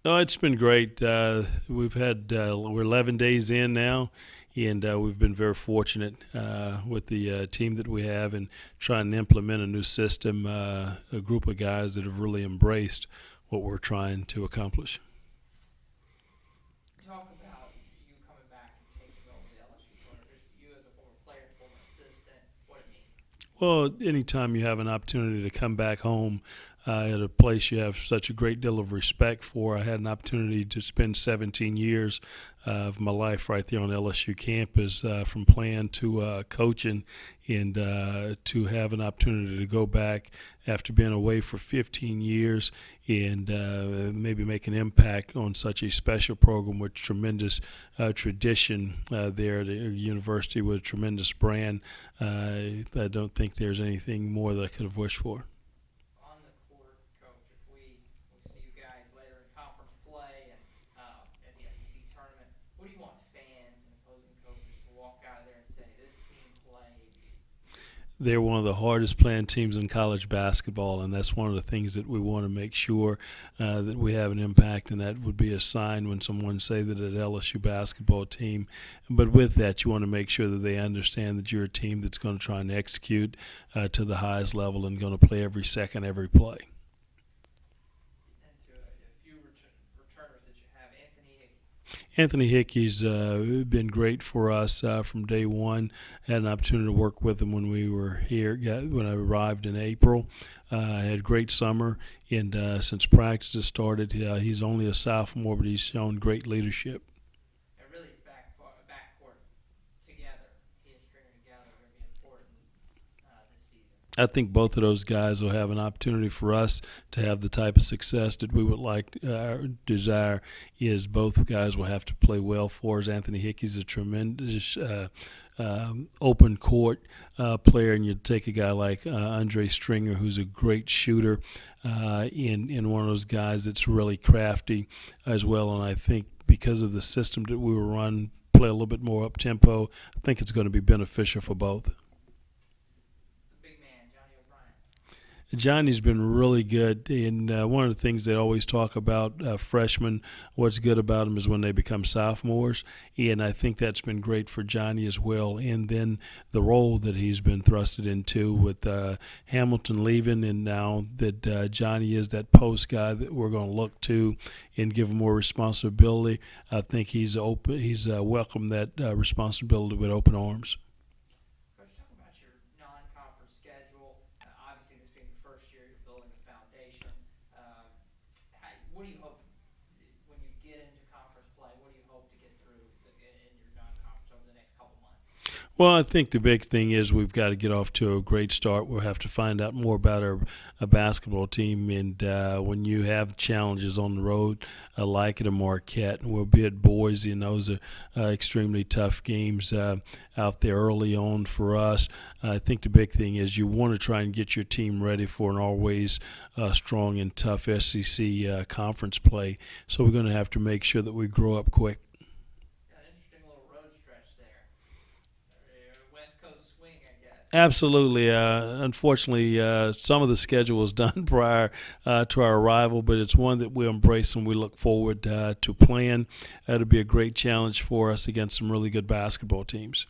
Oh, it's been great. We're 11 days in now, and we've been very fortunate with the team that we have and trying to implement a new system. A group of guys that have really embraced what we're trying to accomplish. Talk about you coming back and taking over the LSU program, just you as a former player and former assistant, what it means. Well, anytime you have an opportunity to come back home at a place you have such a great deal of respect for, I had an opportunity to spend 17 years of my life right there on LSU campus, from playing to coaching, and to have an opportunity to go back after being away for 15 years and maybe make an impact on such a special program with tremendous tradition there at the university with a tremendous brand. I don't think there's anything more that I could have wished for. On the court, coach, if we see you guys later in conference play and at the SEC tournament, what do you want fans and opposing coaches to walk out of there and say this team played? They're one of the hardest playing teams in college basketball, and that's one of the things that we want to make sure that we have an impact, and that would be a sign when someone say that at LSU basketball team. But with that, you want to make sure that they understand that you're a team that's going to try and execute to the highest level and going to play every second, every play. And to a few returners that you have, Anthony Hickey. Anthony Hickey's been great for us from day one. Had an opportunity to work with him when we were here, when I arrived in April. I had a great summer, and since practice has started, he's only a sophomore, but he's shown great leadership. And really backcourt together, he and Stringer together are going to be important this season. I think both of those guys will have an opportunity for us to have the type of success that we would like, desire. Is both guys will have to play well for us. Anthony Hickey's a tremendous open court player, and you take a guy like Andre Stringer, who's a great shooter, in one of those guys that's really crafty as well. And I think because of the system that we will run, play a little bit more up tempo, I think it's going to be beneficial for both. The big man, Johnny O'Brien. Johnny's been really good, and one of the things they always talk about freshmen, what's good about them is when they become sophomores, and I think that's been great for Johnny as well. And then the role that he's been thrusted into with Hamilton leaving, and now that Johnny is that post guy that we're going to look to and give him more responsibility, I think he's open. He's welcomed that responsibility with open arms. Coach, talk about your non-conference schedule. Obviously, this being your first year, you're building a foundation. Um, what do you hope when you get into conference play? What do you hope to get through in your non-conference over the next couple months? Well, I think the big thing is we've got to get off to a great start. We'll have to find out more about our basketball team. And when you have challenges on the road, like at a Marquette, and we'll be at Boise, and those are extremely tough games out there early on for us. I think the big thing is you want to try and get your team ready for an always strong and tough SEC conference play. So we're going to have to make sure that we grow up quick. Got an interesting little road stretch there. West Coast swing, I guess. Absolutely. Unfortunately, some of the schedule was done prior to our arrival, but it's one that we embrace and we look forward to playing. It'll be a great challenge for us against some really good basketball teams.